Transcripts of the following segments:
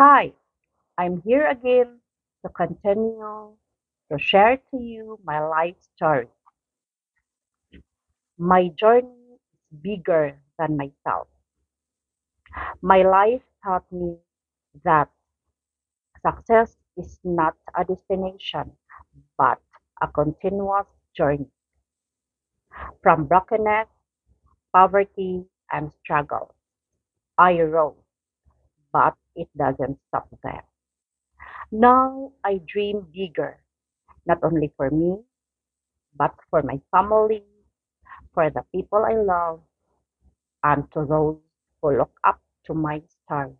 Hi, I'm here again to continue to share to you my life story. My journey is bigger than myself. My life taught me that success is not a destination, but a continuous journey from brokenness, poverty, and struggle. I rose, but it doesn't stop there. Now I dream bigger, not only for me, but for my family, for the people I love, and to those who look up to my story.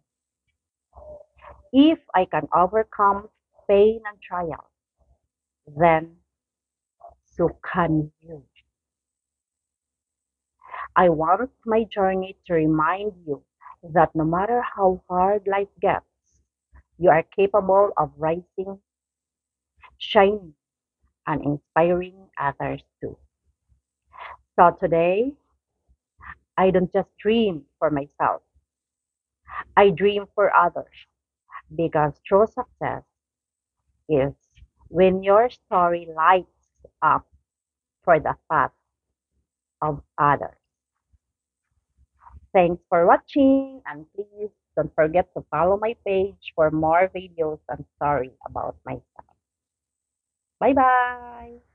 If I can overcome pain and trial, then so can you. I want my journey to remind you that no matter how hard life gets, you are capable of rising, shining, and inspiring others too. So today, I don't just dream for myself, I dream for others because true success is when your story lights up for the path of others. Thanks for watching, and please don't forget to follow my page for more videos and stories about myself. Bye bye!